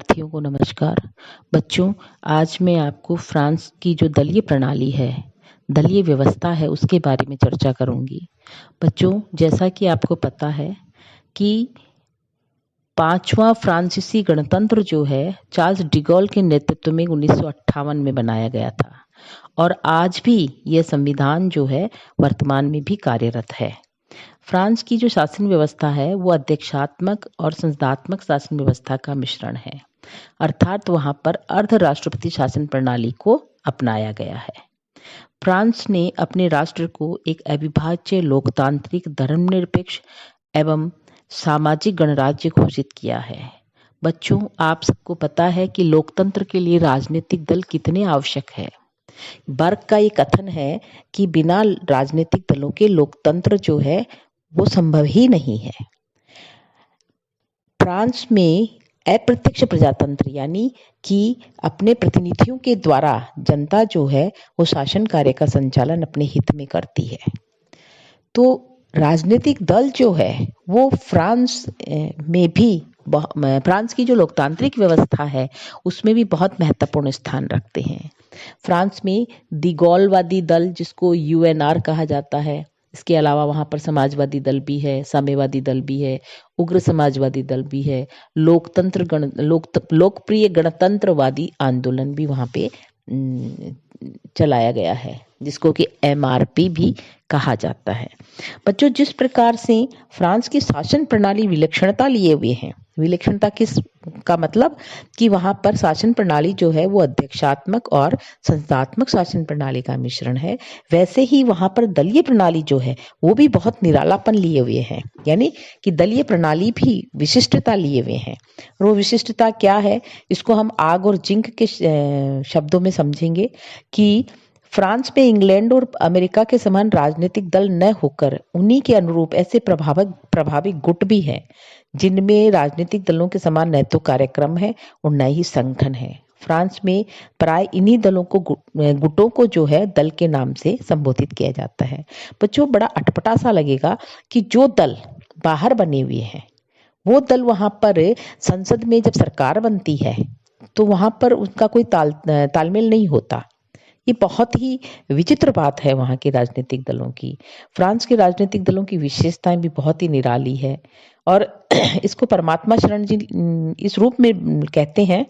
साथियों को नमस्कार। बच्चों, आज मैं आपको फ्रांस की जो दलीय प्रणाली है, दलीय व्यवस्था है, उसके बारे में चर्चा करूंगी। बच्चों, जैसा कि आपको पता है कि पांचवा फ्रांसीसी गणतंत्र जो है चार्ल्स डिगोल के नेतृत्व में 1958 में बनाया गया था और आज भी यह संविधान जो है वर्तमान में भी कार्यरत है। फ्रांस की जो शासन व्यवस्था है वो अध्यक्षात्मक और संसदात्मक शासन व्यवस्था का मिश्रण है, अर्थात वहां पर अर्ध राष्ट्रपति शासन प्रणाली को अपनाया गया है। फ्रांस ने अपने राष्ट्र को एक अविभाज्य लोकतांत्रिक धर्मनिरपेक्ष एवं सामाजिक गणराज्य घोषित किया है। बच्चों, आप सबको पता है कि लोकतंत्र के लिए राजनीतिक दल कितने आवश्यक है। बर्क का ये कथन है कि बिना राजनीतिक दलों के लोकतंत्र जो है वो संभव ही नहीं है। फ्रांस में अप्रत्यक्ष प्रजातंत्र यानी कि अपने प्रतिनिधियों के द्वारा जनता जो है वो शासन कार्य का संचालन अपने हित में करती है। तो राजनीतिक दल जो है वो फ्रांस में भी फ्रांस की जो लोकतांत्रिक व्यवस्था है उसमें भी बहुत महत्वपूर्ण स्थान रखते हैं। फ्रांस में दिगौलवादी दल जिसको यूएनआर कहा जाता है, इसके अलावा वहाँ पर समाजवादी दल भी है, साम्यवादी दल भी है, उग्र समाजवादी दल भी है, लोकप्रिय गणतंत्रवादी आंदोलन भी वहाँ पे चलाया गया है, जिसको कि एमआरपी भी कहा जाता है। बच्चों, जिस प्रकार से फ्रांस की शासन प्रणाली विलक्षणता लिए हुए हैं, विलक्षणता किस का मतलब कि वहां पर शासन प्रणाली जो है वो अध्यक्षात्मक और संसदात्मक शासन प्रणाली का मिश्रण है, वैसे ही वहां पर दलीय प्रणाली जो है वो भी बहुत निरालापन लिए हुए है, यानी कि दलीय प्रणाली भी विशिष्टता लिए हुए हैं। और वो विशिष्टता क्या है, इसको हम आग और जिंक के शब्दों में समझेंगे कि फ्रांस में इंग्लैंड और अमेरिका के समान राजनीतिक दल न होकर उन्हीं के अनुरूप ऐसे प्रभावी गुट भी हैं जिनमें राजनीतिक दलों के समान न तो कार्यक्रम है और न ही संगठन है। फ्रांस में प्राय इन्हीं दलों को गुटों को जो है दल के नाम से संबोधित किया जाता है। बच्चों, बड़ा अटपटा सा लगेगा कि जो दल बाहर बने हुए हैं वो दल वहां पर संसद में जब सरकार बनती है तो वहां पर उनका कोई तालमेल नहीं होता। ये बहुत ही विचित्र बात है वहाँ के राजनीतिक दलों की। फ्रांस के राजनीतिक दलों की विशेषताएं भी बहुत ही निराली है और इसको परमात्मा शरण जी इस रूप में कहते हैं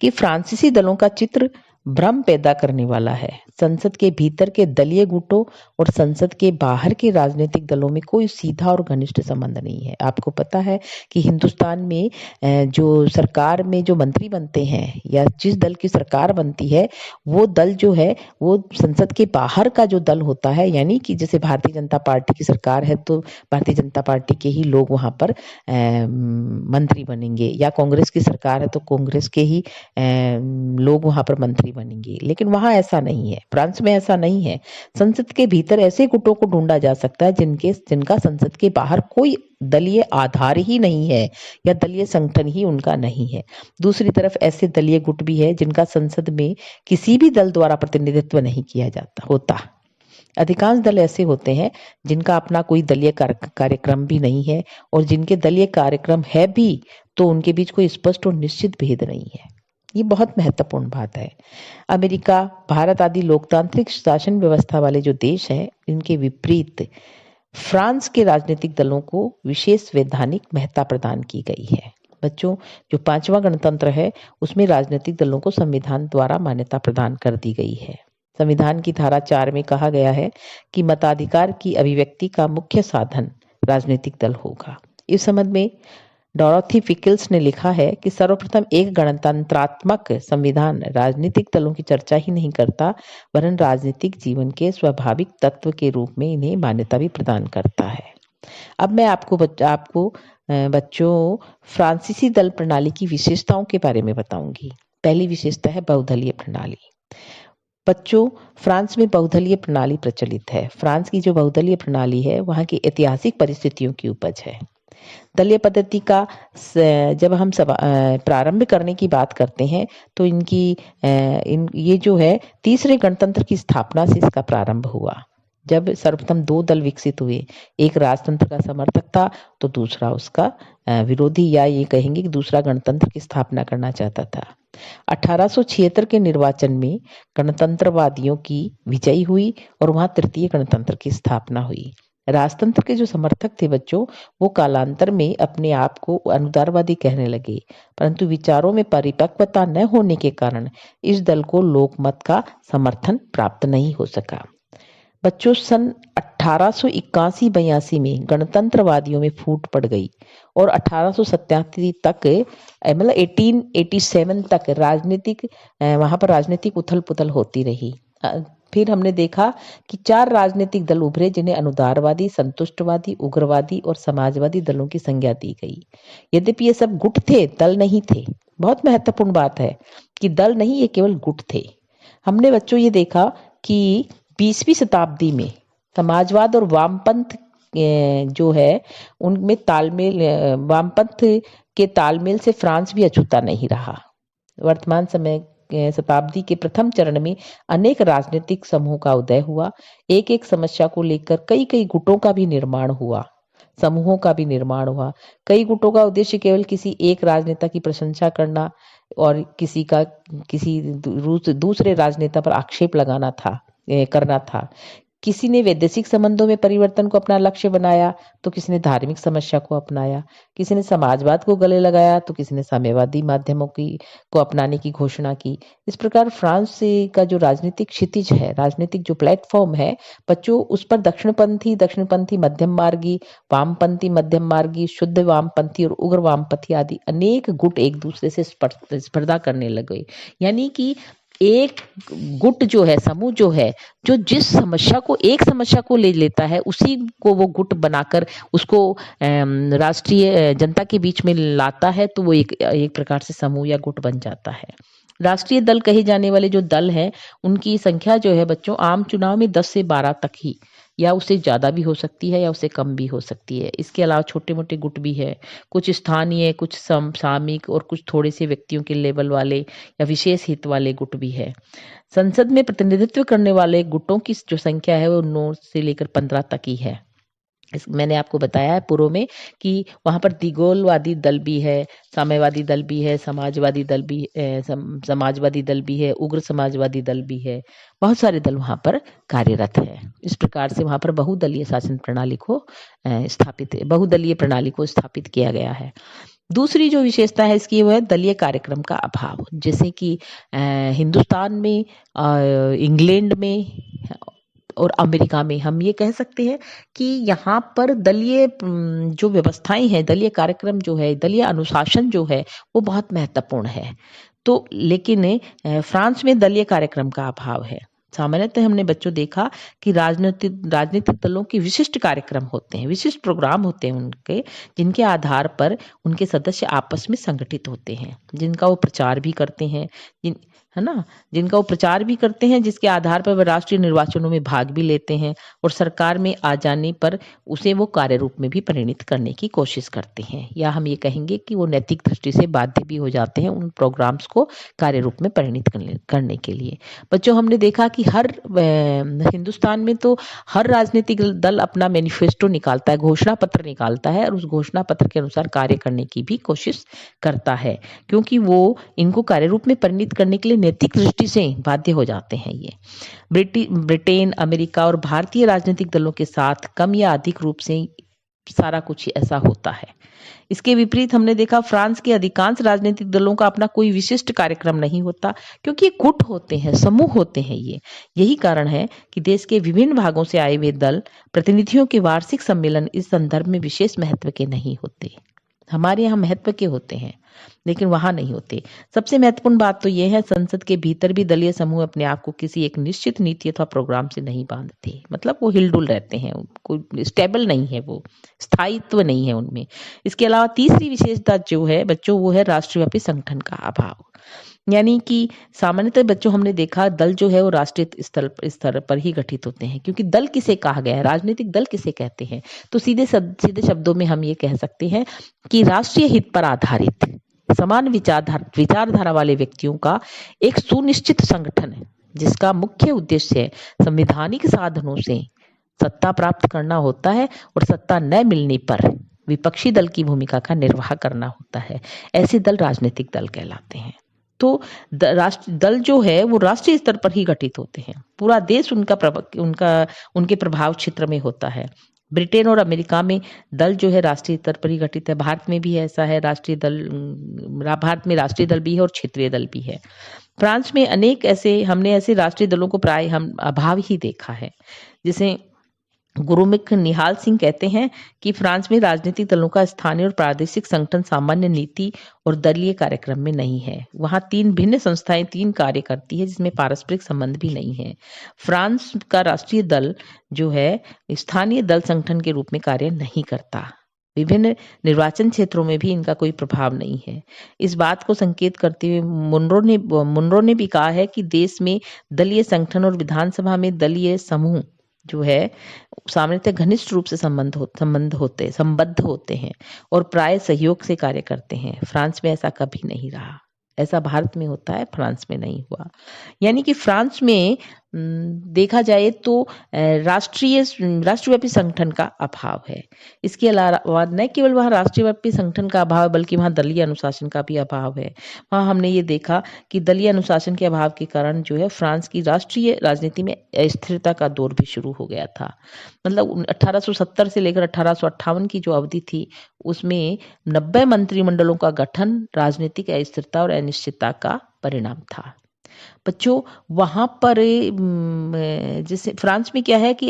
कि फ्रांसीसी दलों का चित्र भ्रम पैदा करने वाला है। संसद के भीतर के दलीय गुटों और संसद के बाहर के राजनीतिक दलों में कोई सीधा और घनिष्ठ संबंध नहीं है। आपको पता है कि हिंदुस्तान में जो सरकार में जो मंत्री बनते हैं या जिस दल की सरकार बनती है वो दल जो है वो संसद के बाहर का जो दल होता है, यानी कि जैसे भारतीय जनता पार्टी की सरकार है तो भारतीय जनता पार्टी के ही लोग वहां पर मंत्री बनेंगे, या कांग्रेस की सरकार है तो कांग्रेस के ही लोग वहां पर मंत्री बनेंगे। लेकिन वहां ऐसा नहीं है, फ्रांस में ऐसा नहीं है। संसद के भीतर ऐसे गुटों को ढूंढा जा सकता है जिनका संसद के बाहर कोई दलीय आधार ही नहीं है या दलीय संगठन ही उनका नहीं है। दूसरी तरफ ऐसे दलीय गुट भी है जिनका संसद में किसी भी दल द्वारा प्रतिनिधित्व नहीं किया जाता होता। अधिकांश दल ऐसे होते हैं जिनका अपना कोई दलीय कार्यक्रम भी नहीं है और जिनके दलीय कार्यक्रम है भी तो उनके बीच कोई स्पष्ट और निश्चित भेद नहीं है। ये बहुत महत्वपूर्ण बात है। अमेरिका, भारत आदि लोकतांत्रिक शासन व्यवस्था वाले जो देश हैं, इनके विपरीत फ्रांस के राजनीतिक दलों को विशेष वैधानिक महत्ता प्रदान की गई है। बच्चों, जो पांचवा गणतंत्र है उसमें राजनीतिक दलों को संविधान द्वारा मान्यता प्रदान कर दी गई है। संविधान की धारा 4 में कहा गया है कि मताधिकार की अभिव्यक्ति का मुख्य साधन राजनीतिक दल होगा। इस संबंध में डोरोथी फिकल्स ने लिखा है कि सर्वप्रथम एक गणतंत्रात्मक संविधान राजनीतिक दलों की चर्चा ही नहीं करता वरन राजनीतिक जीवन के स्वाभाविक तत्व के रूप में इन्हें मान्यता भी प्रदान करता है। अब मैं आपको बच्चों फ्रांसीसी दल प्रणाली की विशेषताओं के बारे में बताऊंगी। पहली विशेषता है बहुदलीय प्रणाली। बच्चों, फ्रांस में बहुदलीय प्रणाली प्रचलित है। फ्रांस की जो बहुदलीय प्रणाली है वहाँ की ऐतिहासिक परिस्थितियों की उपज है। दलीय पद्धति का जब हम प्रारंभ करने की बात करते हैं तो ये जो है तीसरे गणतंत्र की स्थापना से इसका प्रारंभ हुआ। जब सर्वप्रथम दो दल विकसित हुए, एक राजतंत्र का समर्थक था तो दूसरा उसका विरोधी, या ये कहेंगे कि दूसरा गणतंत्र की स्थापना करना चाहता था। 1876 के निर्वाचन में गणतंत्रवादियों की विजयी हुई और वहां तृतीय गणतंत्र की स्थापना हुई। राजतंत्र के जो समर्थक थे बच्चों, वो कालांतर में अपने आप को अनुदारवादी कहने लगे, परंतु विचारों में परिपक्वता न होने के कारण इस दल को लोकमत का समर्थन प्राप्त नहीं हो सका। बच्चों, सन 1881-82 में गणतंत्रवादियों में फूट पड़ गई और 1887 तक, मतलब 1887 तक वहां पर राजनीतिक उथल पुथल होती रही। फिर हमने देखा कि 4 राजनीतिक दल उभरे जिन्हें अनुदारवादी, संतुष्टवादी, उग्रवादी और समाजवादी दलों की संज्ञा दी गई। यद्यपि ये सब गुट थे, दल नहीं थे। बहुत महत्वपूर्ण बात है कि दल नहीं, ये केवल गुट थे। हमने बच्चों ये देखा कि 20वीं शताब्दी में समाजवाद और वामपंथ जो है उनमें तालमेल, वामपंथ के तालमेल से फ्रांस भी अछूता नहीं रहा। वर्तमान समय शताब्दी के प्रथम चरण में अनेक राजनीतिक समूह का उदय हुआ। एक एक समस्या को लेकर कई कई गुटों का भी निर्माण हुआ, समूहों का भी निर्माण हुआ। कई गुटों का उद्देश्य केवल किसी एक राजनेता की प्रशंसा करना और किसी दूसरे राजनेता पर आक्षेप करना था। किसी ने वैदेशिक संबंधों में परिवर्तन को अपना लक्ष्य बनाया तो किसी ने धार्मिक समस्या को अपनाया, किसी ने समाजवाद को गले लगाया तो किसी ने साम्यवादी माध्यमों को अपनाने की घोषणा की। इस प्रकार फ्रांस का जो राजनीतिक क्षितिज है, राजनीतिक जो प्लेटफॉर्म है बच्चों, उस पर दक्षिणपंथी मध्यम मार्गी, वामपंथी मध्यम मार्गी, शुद्ध वामपंथी और उग्र वामपंथी आदि अनेक गुट एक दूसरे से स्पर्धा करने लगे। यानी कि एक गुट जो है, समूह जो है, जो एक समस्या को ले लेता है, उसी को वो गुट बनाकर उसको राष्ट्रीय जनता के बीच में लाता है, तो वो एक प्रकार से समूह या गुट बन जाता है। राष्ट्रीय दल कहे जाने वाले जो दल हैं, उनकी संख्या जो है बच्चों, आम चुनाव में 10 से 12 तक ही, या उससे ज़्यादा भी हो सकती है या उससे कम भी हो सकती है। इसके अलावा छोटे मोटे गुट भी है, कुछ स्थानीय, कुछ सामयिक और कुछ थोड़े से व्यक्तियों के लेवल वाले या विशेष हित वाले गुट भी है। संसद में प्रतिनिधित्व करने वाले गुटों की जो संख्या है वो 9 से लेकर 15 तक ही है। मैंने आपको बताया है पूर्व में कि वहां पर दिगोलवादी दल भी है, साम्यवादी दल भी है, समाजवादी दल भी है, उग्र समाजवादी दल भी है। बहुत सारे दल वहां पर कार्यरत है। इस प्रकार से वहां पर बहुदलीय प्रणाली को स्थापित किया गया है। दूसरी जो विशेषता है इसकी वो है दलीय कार्यक्रम का अभाव। जैसे कि हिंदुस्तान में, इंग्लैंड में और अमेरिका में हम ये कह सकते हैं कि यहाँ पर दलीय जो व्यवस्थाएं हैं, दलीय कार्यक्रम जो है, दलीय अनुशासन जो है वो बहुत महत्वपूर्ण है। तो लेकिन फ्रांस में दलीय कार्यक्रम का अभाव है। सामान्यतः हमने बच्चों देखा कि राजनीतिक दलों के विशिष्ट कार्यक्रम होते हैं, विशिष्ट प्रोग्राम होते हैं उनके, जिनके आधार पर उनके सदस्य आपस में संगठित होते हैं, जिनका वो प्रचार भी करते हैं, जिसके आधार पर वे राष्ट्रीय निर्वाचनों में भाग भी लेते हैं और सरकार में आ जाने पर उसे वो कार्य रूप में भी परिणित करने की कोशिश करते हैं, या हम ये कहेंगे कि वो नैतिक दृष्टि से बाध्य भी हो जाते हैं उन प्रोग्राम्स को कार्य रूप में परिणित करने के लिए। बच्चों, हमने देखा कि हिंदुस्तान में तो हर राजनीतिक दल अपना मैनिफेस्टो निकालता है, घोषणा पत्र निकालता है और उस घोषणा पत्र के अनुसार कार्य करने की भी कोशिश करता है, क्योंकि वो इनको कार्य रूप में परिणित करने के लिए नैतिक दृष्टि से बाध्य हो जाते हैं। ये ब्रिटेन, अमेरिका और भारतीय राजनीतिक दलों के साथ कम या अधिक रूप से सारा कुछ ऐसा होता है। इसके विपरीत हमने देखा फ्रांस के अधिकांश राजनीतिक दलों का अपना कोई विशिष्ट कार्यक्रम नहीं होता, क्योंकि ये गुट होते हैं, समूह होते हैं। यही कारण है कि देश के विभिन्न भागों से आए हुए दल प्रतिनिधियों के वार्षिक सम्मेलन इस संदर्भ में विशेष महत्व के नहीं होते। हमारे यहाँ महत्व के होते हैं, लेकिन वहां नहीं होते। सबसे महत्वपूर्ण बात तो यह है, संसद के भीतर भी दलीय समूह अपने आप को किसी एक निश्चित नीति अथवा प्रोग्राम से नहीं बांधते। मतलब वो हिलडुल रहते हैं, कोई स्टेबल नहीं है, वो स्थायित्व नहीं है उनमें। इसके अलावा तीसरी विशेषता जो है बच्चों, वो है राष्ट्रव्यापी संगठन का अभाव। यानी कि सामान्यतः बच्चों हमने देखा दल जो है वो राष्ट्रीय स्तर पर ही गठित होते हैं, क्योंकि दल किसे कहा गया है, राजनीतिक दल किसे कहते हैं, तो सीधे शब्दों में हम ये कह सकते हैं कि राष्ट्रीय हित पर आधारित समान विचारधारा वाले व्यक्तियों का एक सुनिश्चित संगठन है, जिसका मुख्य उद्देश्य संवैधानिक साधनों से सत्ता प्राप्त करना होता है और सत्ता न मिलने पर विपक्षी दल की भूमिका का निर्वाह करना होता है। ऐसे दल राजनीतिक दल कहलाते हैं। तो राष्ट्र दल जो है वो राष्ट्रीय स्तर पर ही गठित होते हैं। पूरा देश उनके प्रभाव क्षेत्र में होता है। ब्रिटेन और अमेरिका में दल जो है राष्ट्रीय स्तर पर ही गठित है। भारत में भी ऐसा है, भारत में राष्ट्रीय दल भी है और क्षेत्रीय दल भी है। फ्रांस में हमने ऐसे राष्ट्रीय दलों को प्राय हम अभाव ही देखा है। जैसे गुरुमुख निहाल सिंह कहते हैं कि फ्रांस में राजनीतिक दलों का स्थानीय और प्रादेशिक संगठन सामान्य नीति और दलीय कार्यक्रम में नहीं है। वहाँ 3 भिन्न संस्थाएं 3 कार्य करती है, जिसमें पारस्परिक संबंध भी नहीं है। फ्रांस का राष्ट्रीय दल जो है स्थानीय दल संगठन के रूप में कार्य नहीं करता। विभिन्न निर्वाचन क्षेत्रों में भी इनका कोई प्रभाव नहीं है। इस बात को संकेत करते हुए मुनरो ने भी कहा है कि देश में दलीय संगठन और विधानसभा में दलीय समूह जो है सामान्यतः घनिष्ठ रूप से संबद्ध होते हैं और प्राय सहयोग से कार्य करते हैं। फ्रांस में ऐसा कभी नहीं रहा। ऐसा भारत में होता है, फ्रांस में नहीं हुआ। यानी कि फ्रांस में देखा जाए तो राष्ट्रव्यापी संगठन का अभाव है। इसके अलावा न केवल वहाँ राष्ट्रव्यापी संगठन का अभाव है, बल्कि वहाँ दलीय अनुशासन का भी अभाव है। वहाँ हमने ये देखा कि दलीय अनुशासन के अभाव के कारण जो है फ्रांस की राष्ट्रीय राजनीति में अस्थिरता का दौर भी शुरू हो गया था। मतलब 1870 से लेकर 1858 की जो अवधि थी, उसमें 90 मंत्रिमंडलों का गठन राजनीतिक अस्थिरता और अनिश्चितता का परिणाम था। बच्चों वहां पर जैसे फ्रांस में क्या है कि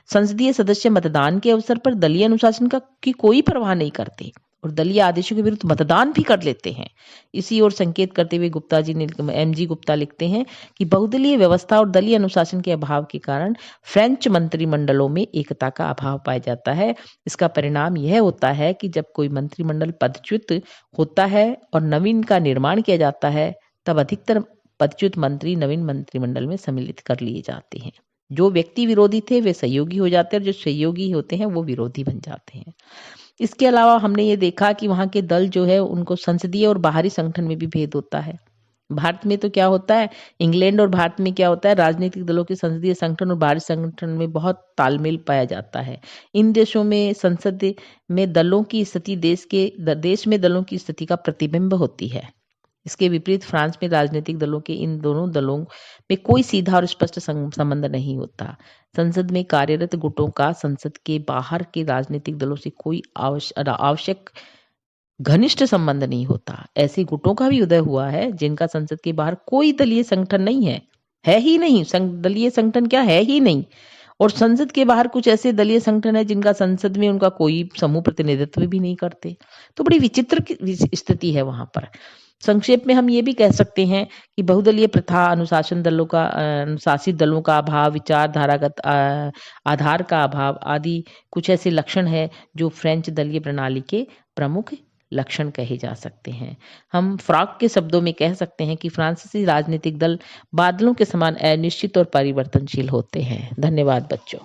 संसदीय सदस्य मतदान के अवसर पर दलीय अनुशासन की कोई परवाह नहीं करते और दलीय आदेशों के विरुद्ध मतदान भी कर लेते हैं। इसी ओर संकेत करते हुए MG गुप्ता लिखते हैं कि बहुदलीय व्यवस्था और दलीय अनुशासन के अभाव के कारण फ्रेंच मंत्रिमंडलों में एकता का अभाव पाया जाता है। इसका परिणाम यह होता है कि जब कोई मंत्रिमंडल पदच्युत होता है और नवीन का निर्माण किया जाता है, तब अधिकतर पदच्युत मंत्री नवीन मंत्रिमंडल में सम्मिलित कर लिए जाते हैं। जो व्यक्ति विरोधी थे वे सहयोगी हो जाते हैं और जो सहयोगी होते हैं वो विरोधी बन जाते हैं। इसके अलावा हमने ये देखा कि वहाँ के दल जो है उनको संसदीय और बाहरी संगठन में भी भेद होता है। भारत में तो क्या होता है, इंग्लैंड और भारत में क्या होता है, राजनीतिक दलों के संसदीय संगठन और बाहरी संगठन में बहुत तालमेल पाया जाता है। इन देशों में संसद में दलों की स्थिति देश में दलों की स्थिति का प्रतिबिंब होती है। इसके विपरीत फ्रांस में राजनीतिक दलों के इन दोनों दलों में कोई सीधा और स्पष्ट संबंध नहीं होता। संसद में कार्यरत गुटों का संसद के बाहर के राजनीतिक दलों से कोई आवश्यक घनिष्ठ संबंध नहीं होता। ऐसे गुटों का भी उदय हुआ है जिनका संसद के बाहर कोई दलीय संगठन नहीं है ही नहीं। दलीय संगठन क्या है ही नहीं। और संसद के बाहर कुछ ऐसे दलीय संगठन है जिनका संसद में उनका कोई समूह प्रतिनिधित्व भी नहीं करते। तो बड़ी विचित्र स्थिति है वहां पर। संक्षेप में हम ये भी कह सकते हैं कि बहुदलीय प्रथा, अनुशासित दलों का अभाव, विचारधारागत आधार का अभाव आदि कुछ ऐसे लक्षण है जो फ्रेंच दलीय प्रणाली के प्रमुख लक्षण कहे जा सकते हैं। हम फ्राक के शब्दों में कह सकते हैं कि फ्रांसीसी राजनीतिक दल बादलों के समान अनिश्चित और परिवर्तनशील होते हैं। धन्यवाद बच्चों।